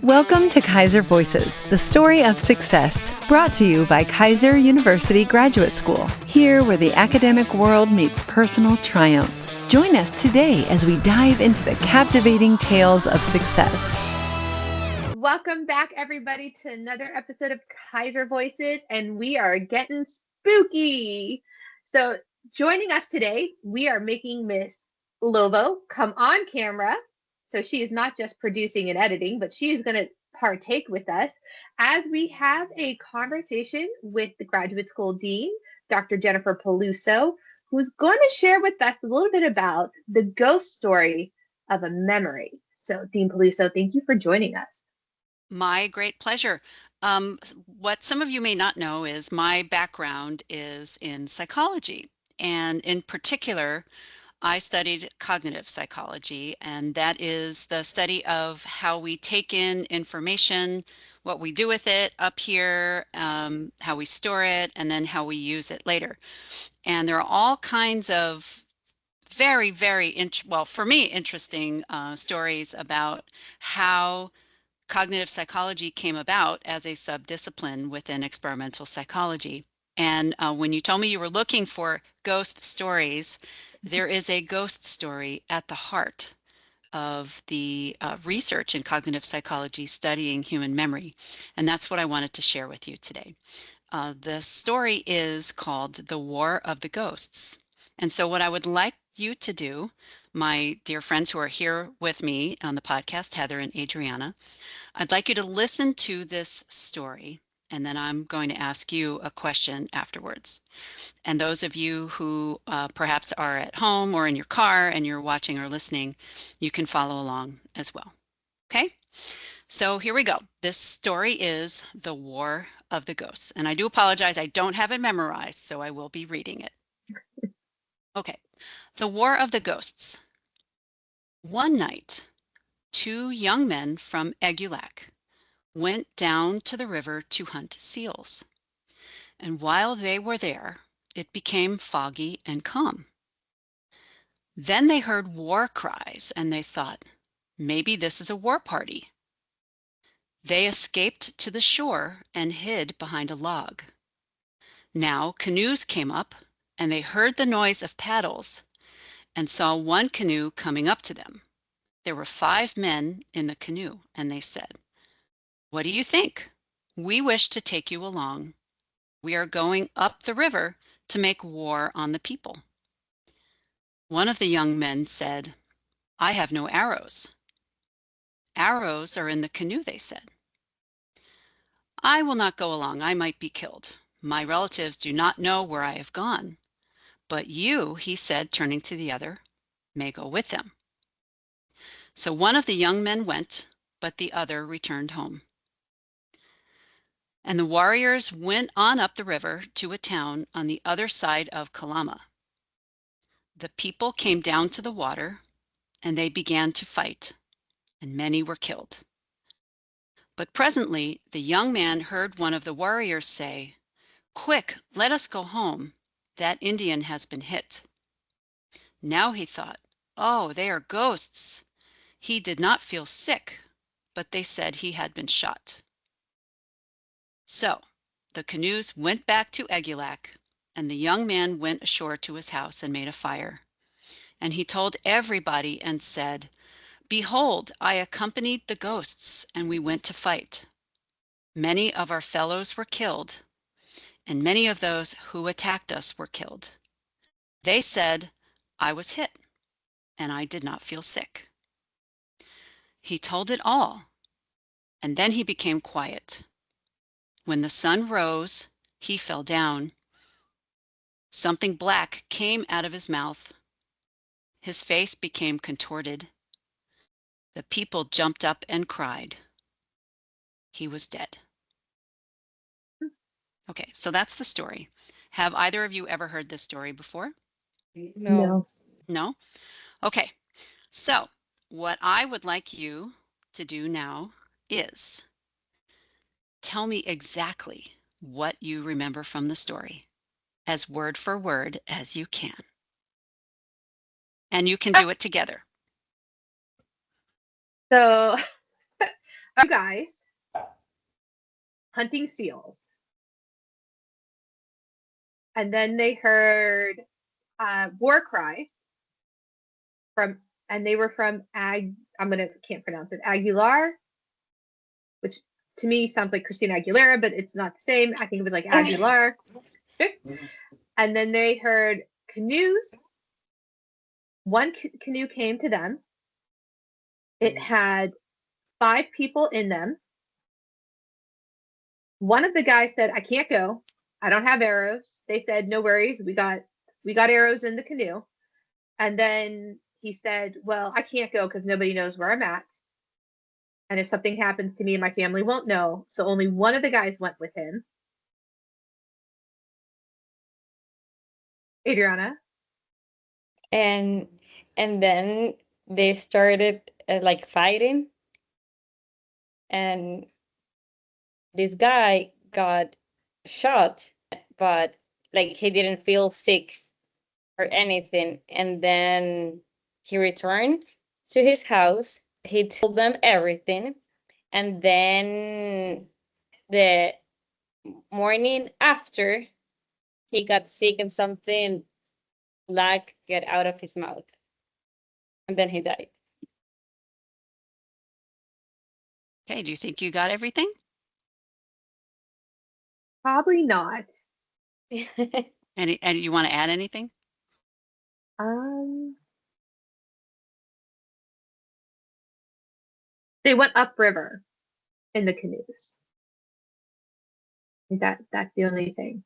Welcome to Keiser Voices, the story of success, brought to you by Keiser University Graduate School, here where the academic world meets personal triumph. Join us today as we dive into the captivating tales of success. Welcome back, everybody, to another episode of Keiser Voices, and we are getting spooky. So joining us today, we are making Miss Lovo come on camera. So she is not just producing and editing, but she is going to partake with us as we have a conversation with the graduate school dean, Dr. Jennifer Peluso, who's going to share with us a little bit about the ghost story of a memory. So Dean Peluso, thank you for joining us. My great pleasure. What some of you may not know is my background is in psychology, and in particular, I studied cognitive psychology, and that is the study of how we take in information, what we do with it up here, how we store it, and then how we use it later. And there are all kinds of very, for me, interesting stories about how cognitive psychology came about as a subdiscipline within experimental psychology. And when you told me you were looking for ghost stories, there is a ghost story at the heart of the research in cognitive psychology studying human memory. And that's what I wanted to share with you today. The story is called The War of the Ghosts. And so what I would like you to do, my dear friends who are here with me on the podcast, Heather and Adriana, I'd like you to listen to this story, and then I'm going to ask you a question afterwards. And those of you who perhaps are at home or in your car and you're watching or listening, you can follow along as well. Okay? So here we go. This story is The War of the Ghosts. And I do apologize, I don't have it memorized, so I will be reading it. Okay. The War of the Ghosts. One night, two young men from Egulac went down to the river to hunt seals. And while they were there, it became foggy and calm. Then they heard war cries, and they thought, maybe this is a war party. They escaped to the shore and hid behind a log. Now canoes came up, and they heard the noise of paddles and saw one canoe coming up to them. There were 5 men in the canoe, and they said, what do you think? We wish to take you along. We are going up the river to make war on the people. One of the young men said, I have no arrows. Arrows are in the canoe, they said. I will not go along. I might be killed. My relatives do not know where I have gone. But you, he said, turning to the other, may go with them. So one of the young men went, but the other returned home. And the warriors went on up the river to a town on the other side of Kalama. The people came down to the water, and they began to fight, and many were killed. But presently the young man heard one of the warriors say, quick, let us go home. That Indian has been hit. Now he thought, oh, they are ghosts. He did not feel sick, but they said he had been shot. So the canoes went back to Egulac, and the young man went ashore to his house and made a fire. And he told everybody and said, behold, I accompanied the ghosts, and we went to fight. Many of our fellows were killed, and many of those who attacked us were killed. They said, I was hit, and I did not feel sick. He told it all, and then he became quiet. When the sun rose, he fell down. Something black came out of his mouth. His face became contorted. The people jumped up and cried. He was dead. Okay, so that's the story. Have either of you ever heard this story before? No. No? Okay, so what I would like you to do now is tell me exactly what you remember from the story, as word for word as you can. And you can do it together. So Two guys hunting seals. And then they heard war cries and they were from can't pronounce it, Aguilar, which to me sounds like Christina Aguilera, but it's not the same. I think it was like Aguilar. And then they heard canoes. One canoe came to them. It had 5 people in them. One of the guys said, "I can't go. I don't have arrows." They said, "No worries. We got arrows in the canoe." And then he said, "Well, I can't go because nobody knows where I'm at. And if something happens to me, my family won't know." So only one of the guys went with him. Adriana. And then they started like fighting, and this guy got shot, but like he didn't feel sick or anything. And then he returned to his house. He told them everything, and then the morning after, he got sick and something black get out of his mouth, and then he died. Okay, do you think you got everything? Probably not. And you want to add anything? They went upriver in the canoes. That's the only thing.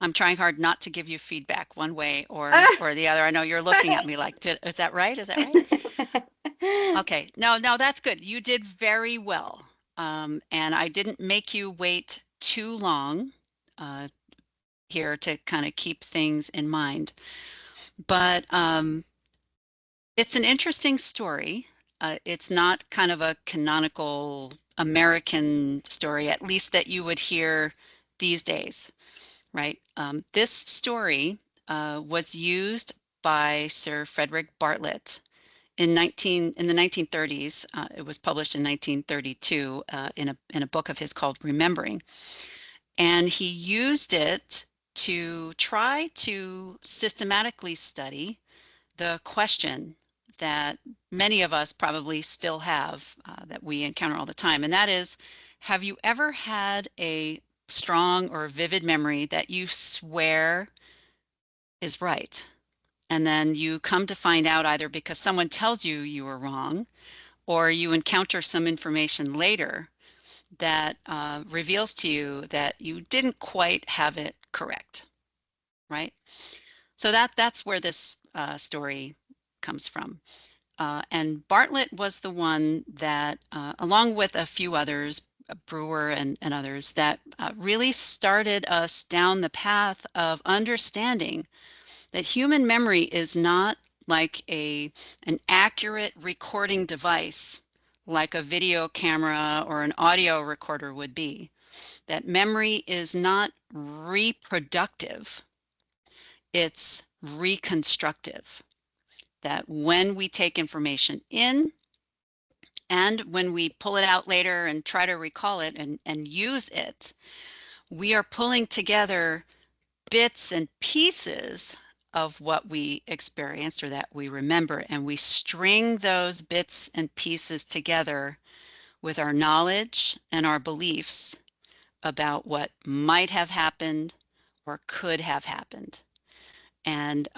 I'm trying hard not to give you feedback one way or the other. I know you're looking at me like, is that right? Is that right? Okay. No, that's good. You did very well. And I didn't make you wait too long here to kind of keep things in mind. But it's an interesting story. It's not kind of a canonical American story, at least that you would hear these days, right? This story was used by Sir Frederick Bartlett in the 1930s. It was published in 1932 in a book of his called Remembering. And he used it to try to systematically study the question that many of us probably still have that we encounter all the time. And that is, have you ever had a strong or vivid memory that you swear is right? And then you come to find out either because someone tells you you were wrong, or you encounter some information later that reveals to you that you didn't quite have it correct, right? So that's where this story comes from. And Bartlett was the one that, along with a few others, Brewer and others, that really started us down the path of understanding that human memory is not like an accurate recording device like a video camera or an audio recorder would be. That memory is not reproductive, it's reconstructive. That when we take information in and when we pull it out later and try to recall it and use it, we are pulling together bits and pieces of what we experienced or that we remember, and we string those bits and pieces together with our knowledge and our beliefs about what might have happened or could have happened. And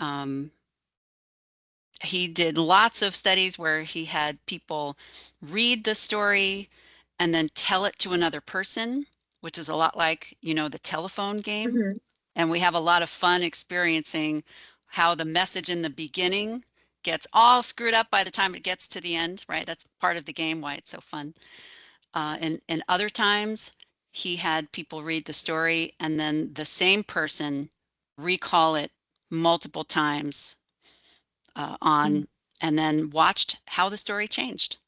he did lots of studies where he had people read the story and then tell it to another person, which is a lot like, the telephone game. Mm-hmm. And we have a lot of fun experiencing how the message in the beginning gets all screwed up by the time it gets to the end, right? That's part of the game, why it's so fun. And other times, he had people read the story and then the same person recall it multiple times and then watched how the story changed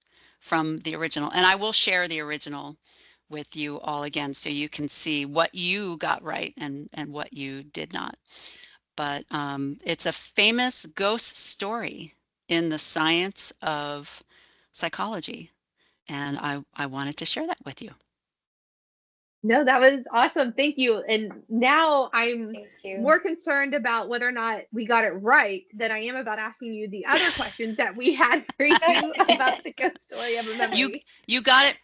from the original. And I will share the original with you all again so you can see what you got right and what you did not. But it's a famous ghost story in the science of psychology. And I wanted to share that with you. No, that was awesome. Thank you. And now I'm Thank you. more concerned about whether or not we got it right than I am about asking you the other questions that we had for you about the ghost story of a memory. You got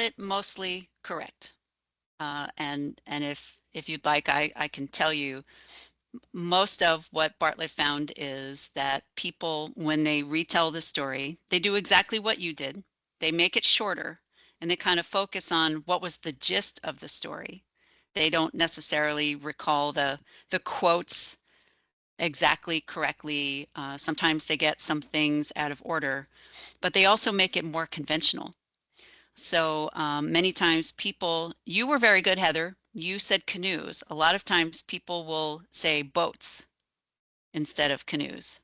it mostly correct. And if you'd like, I can tell you most of what Bartlett found is that people, when they retell the story, they do exactly what you did. They make it shorter and they kind of focus on what was the gist of the story. They don't necessarily recall the quotes exactly correctly. Sometimes they get some things out of order, but they also make it more conventional. So many times people, you were very good, Heather. You said canoes. A lot of times people will say boats instead of canoes.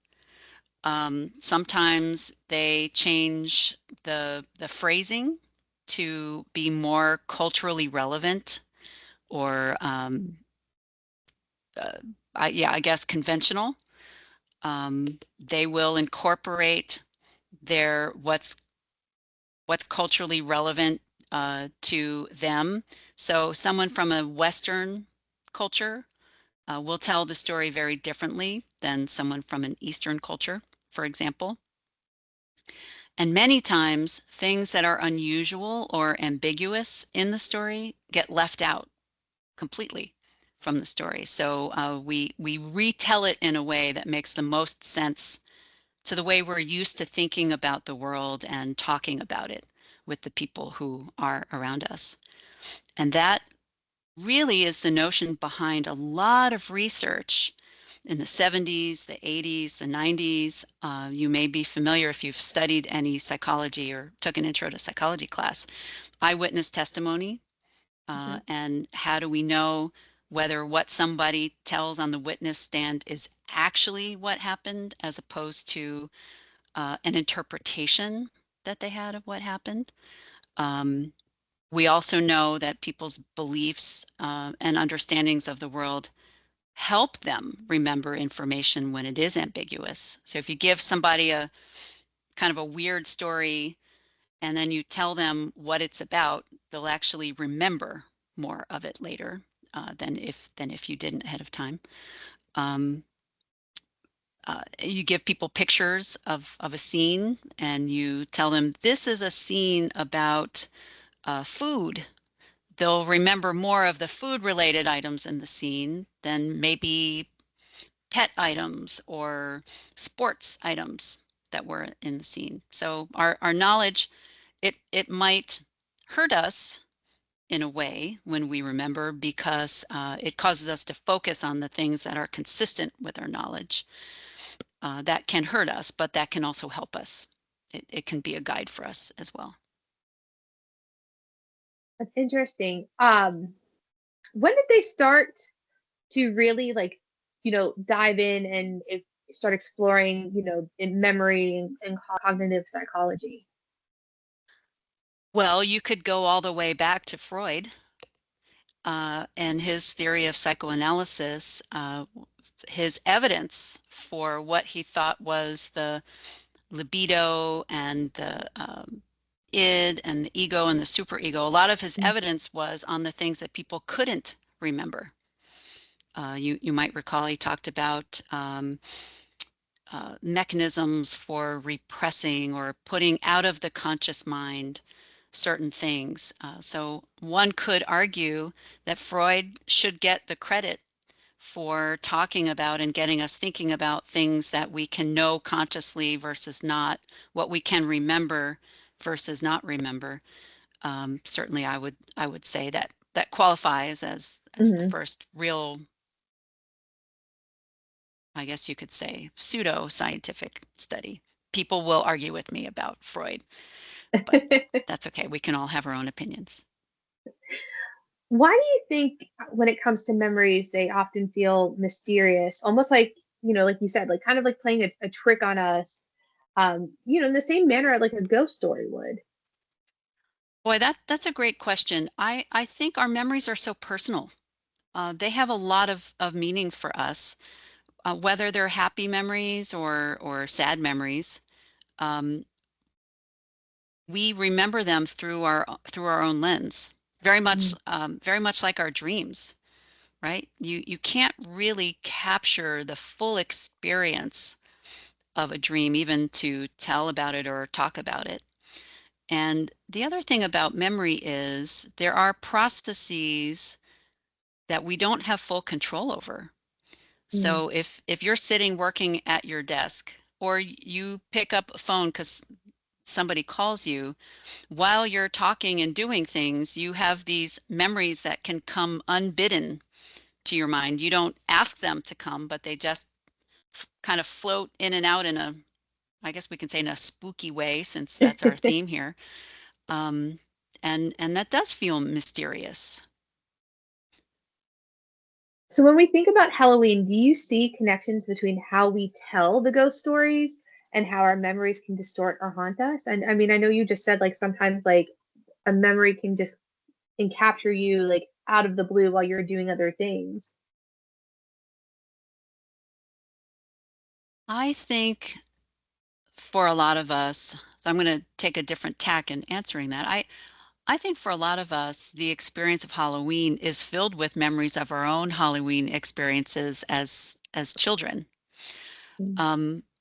Sometimes they change the phrasing to be more culturally relevant or I guess conventional. They will incorporate their what's culturally relevant to them. So someone from a Western culture will tell the story very differently than someone from an Eastern culture, for example. And many times things that are unusual or ambiguous in the story get left out completely from the story. So we retell it in a way that makes the most sense to the way we're used to thinking about the world and talking about it with the people who are around us. And that really is the notion behind a lot of research in the 70s, the 80s, the 90s. You may be familiar if you've studied any psychology or took an intro to psychology class. Eyewitness testimony. And how do we know whether what somebody tells on the witness stand is actually what happened as opposed to an interpretation that they had of what happened? We also know that people's beliefs and understandings of the world help them remember information when it is ambiguous. So if you give somebody a kind of a weird story and then you tell them what it's about, they'll actually remember more of it later than if you didn't ahead of time. You give people pictures of a scene and you tell them this is a scene about food. They'll remember more of the food-related items in the scene than maybe pet items or sports items that were in the scene. So our knowledge, it might hurt us in a way when we remember because it causes us to focus on the things that are consistent with our knowledge. That can hurt us, but that can also help us. It can be a guide for us as well. That's interesting. When did they start to really dive in and start exploring, in memory and cognitive psychology? Well, you could go all the way back to Freud and his theory of psychoanalysis. His evidence for what he thought was the libido and the id and the ego and the superego, a lot of his evidence was on the things that people couldn't remember. You might recall he talked about mechanisms for repressing or putting out of the conscious mind certain things. So one could argue that Freud should get the credit for talking about and getting us thinking about things that we can know consciously versus not, what we can remember versus not remember. Certainly I would say that qualifies as the first real, I guess you could say, pseudo-scientific study. People will argue with me about Freud, but that's okay. We can all have our own opinions. Why do you think when it comes to memories, they often feel mysterious, almost like, like you said, like kind of like playing a trick on us, in the same manner like a ghost story would? Boy, that's a great question. I think our memories are so personal. They have a lot of meaning for us, whether they're happy memories or sad memories. we remember them through our own lens, very much like our dreams, right? You can't really capture the full experience of a dream, even to tell about it or talk about it. And the other thing about memory is there are processes that we don't have full control over. So if you're sitting working at your desk, or you pick up a phone because somebody calls you, while you're talking and doing things, you have these memories that can come unbidden to your mind. You don't ask them to come, but they just kind of float in and out in a, I guess we can say, in a spooky way, since that's our theme here. And that does feel mysterious. So when we think about Halloween, do you see connections between how we tell the ghost stories and how our memories can distort or haunt us? And I mean, I know you just said like sometimes like a memory can just capture you like out of the blue while you're doing other things. I think for a lot of us, so I'm going to take a different tack in answering that. I think for a lot of us, the experience of Halloween is filled with memories of our own Halloween experiences as children.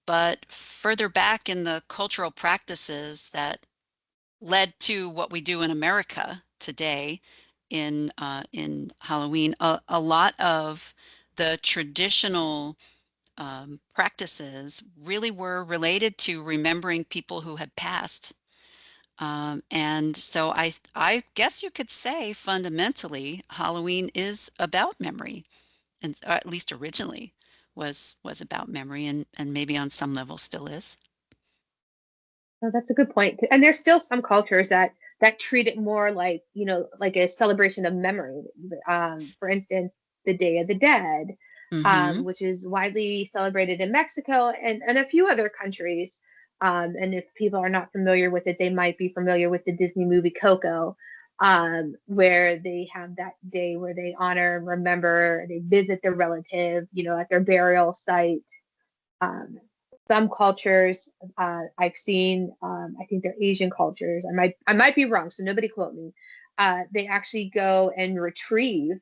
But further back in the cultural practices that led to what we do in America today in Halloween, a lot of the traditional practices really were related to remembering people who had passed. And so I guess you could say fundamentally Halloween is about memory, and at least originally was about memory, and maybe on some level still is. Oh, that's a good point. And there's still some cultures that treat it more like, you know, like a celebration of memory. For instance, the Day of the Dead, which is widely celebrated in Mexico and a few other countries. And if people are not familiar with it, they might be familiar with the Disney movie Coco, where they have that day where they honor and remember, they visit their relative, you know, at their burial site. Some cultures I've seen, I think they're Asian cultures. I might be wrong, so nobody quote me. They actually go and retrieve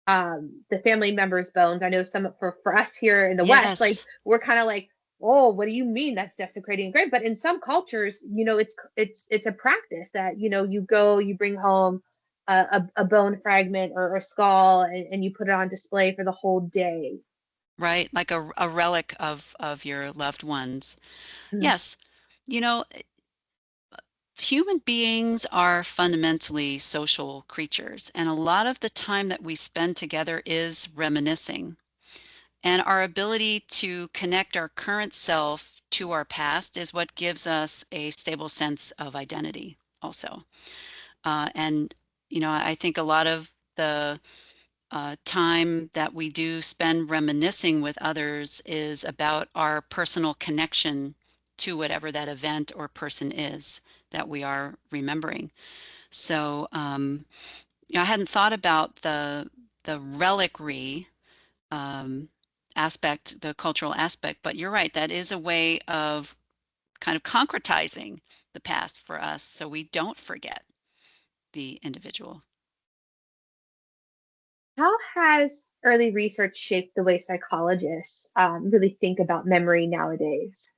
the family members' bones. I know some for us here in the West, like we're kind of like, oh, what do you mean that's desecrating a grave? But in some cultures, you know, it's a practice that, you know, you go, you bring home a bone fragment or a skull, and you put it on display for the whole day. Right, like a relic of your loved ones. Yes, you know, human beings are fundamentally social creatures, and a lot of the time that we spend together is reminiscing. And our ability to connect our current self to our past is what gives us a stable sense of identity also. And, you know, I think a lot of the time that we do spend reminiscing with others is about our personal connection to whatever that event or person is that we are remembering. So you know, I hadn't thought about the reliquary aspect, the cultural aspect, but you're right, that is a way of kind of concretizing the past for us so we don't forget the individual. How has early research shaped the way psychologists really think about memory nowadays?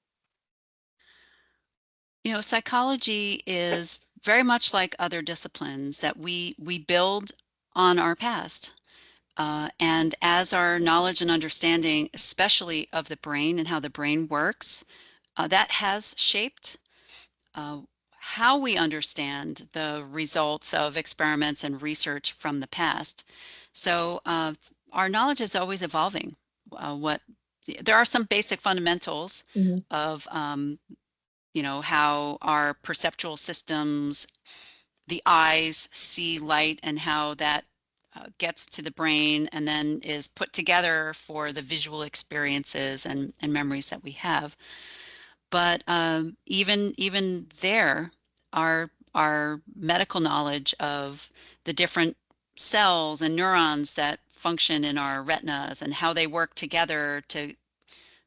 You know, psychology is very much like other disciplines that we build on our past. And as our knowledge and understanding, especially of the brain and how the brain works, that has shaped how we understand the results of experiments and research from the past. So our knowledge is always evolving. There are some basic fundamentals of you know, how our perceptual systems, the eyes see light and how that gets to the brain and then is put together for the visual experiences and memories that we have. But even there, our medical knowledge of the different cells and neurons that function in our retinas and how they work together to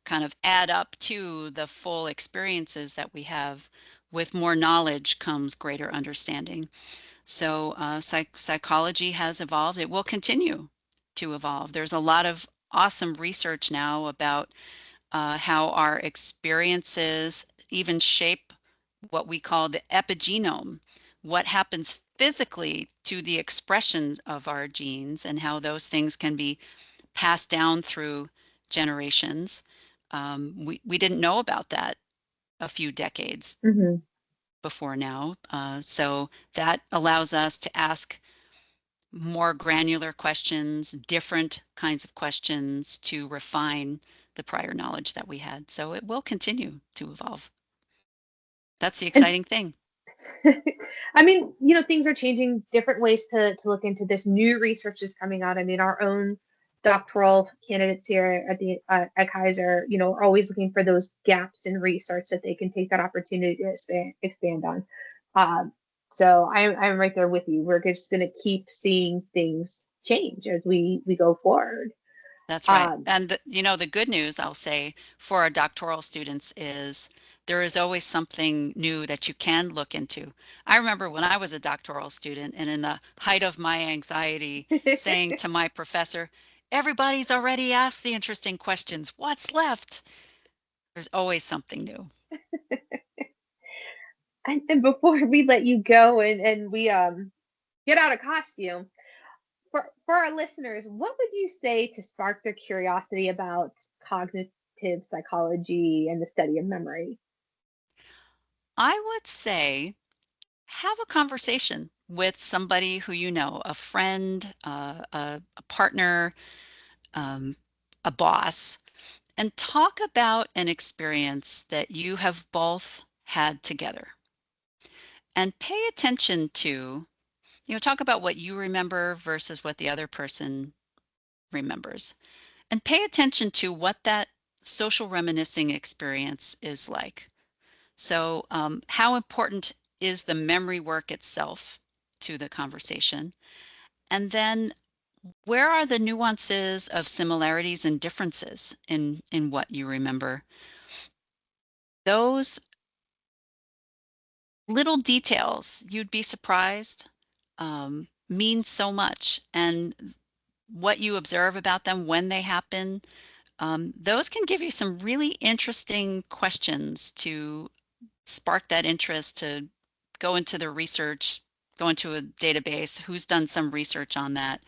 kind of add up to the full experiences that we have. With more knowledge comes greater understanding. So psychology has evolved. It will continue to evolve. There's a lot of awesome research now about how our experiences even shape what we call the epigenome, what happens physically to the expressions of our genes and how those things can be passed down through generations. We didn't know about that a few decades before now. So that allows us to ask more granular questions, different kinds of questions to refine the prior knowledge that we had. So it will continue to evolve. That's the exciting thing. I mean, things are changing, different ways to look into this. New research is coming out. I mean, our own doctoral candidates here at Keiser, are always looking for those gaps in research that they can take that opportunity to expand on. So I'm right there with you. We're just going to keep seeing things change as we go forward. That's right. And the good news, I'll say, for our doctoral students is there is always something new that you can look into. I remember when I was a doctoral student and in the height of my anxiety saying to my professor, everybody's already asked the interesting questions. What's left? There's always something new. And before we let you go and we get out of costume, for our listeners, what would you say to spark their curiosity about cognitive psychology and the study of memory? I would say have a conversation with somebody who you know, a friend, a partner, a boss, and talk about an experience that you have both had together. And pay attention to, talk about what you remember versus what the other person remembers. And pay attention to what that social reminiscing experience is like. So how important is the memory work itself to the conversation? And then where are the nuances of similarities and differences in what you remember? Those little details, you'd be surprised, mean so much. And what you observe about them when they happen, those can give you some really interesting questions to spark that interest, to go into the research, go into a database, who's done some research on that,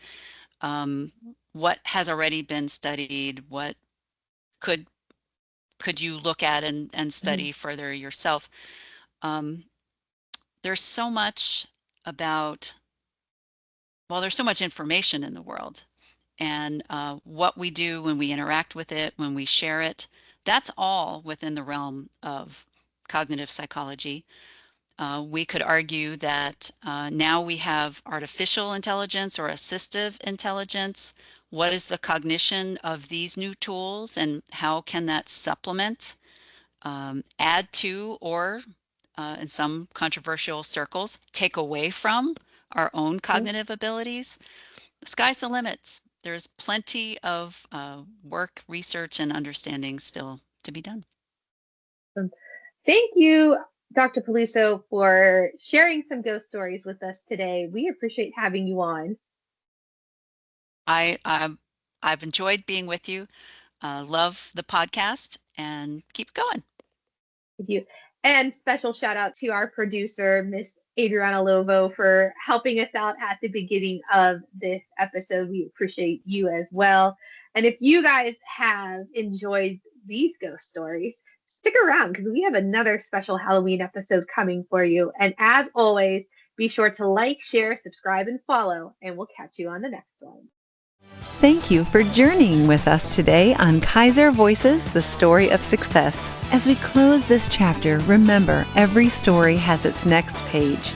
what has already been studied, what could you look at and study further yourself. There's so much there's so much information in the world, and what we do when we interact with it, when we share it, that's all within the realm of cognitive psychology. We could argue that now we have artificial intelligence or assistive intelligence. What is the cognition of these new tools, and how can that supplement, add to, or in some controversial circles, take away from our own cognitive abilities? The sky's the limits. There's plenty of work, research, and understanding still to be done. Thank you, Dr. Peluso, for sharing some ghost stories with us today. We appreciate having you on. I've enjoyed being with you. Love the podcast, and keep going. Thank you. And special shout out to our producer, Miss Adriana Lovo, for helping us out at the beginning of this episode. We appreciate you as well. And if you guys have enjoyed these ghost stories, stick around because we have another special Halloween episode coming for you. And as always, be sure to like, share, subscribe, and follow, and we'll catch you on the next one. Thank you for journeying with us today on Keiser Voices, the Story of Success. As we close this chapter, remember, every story has its next page.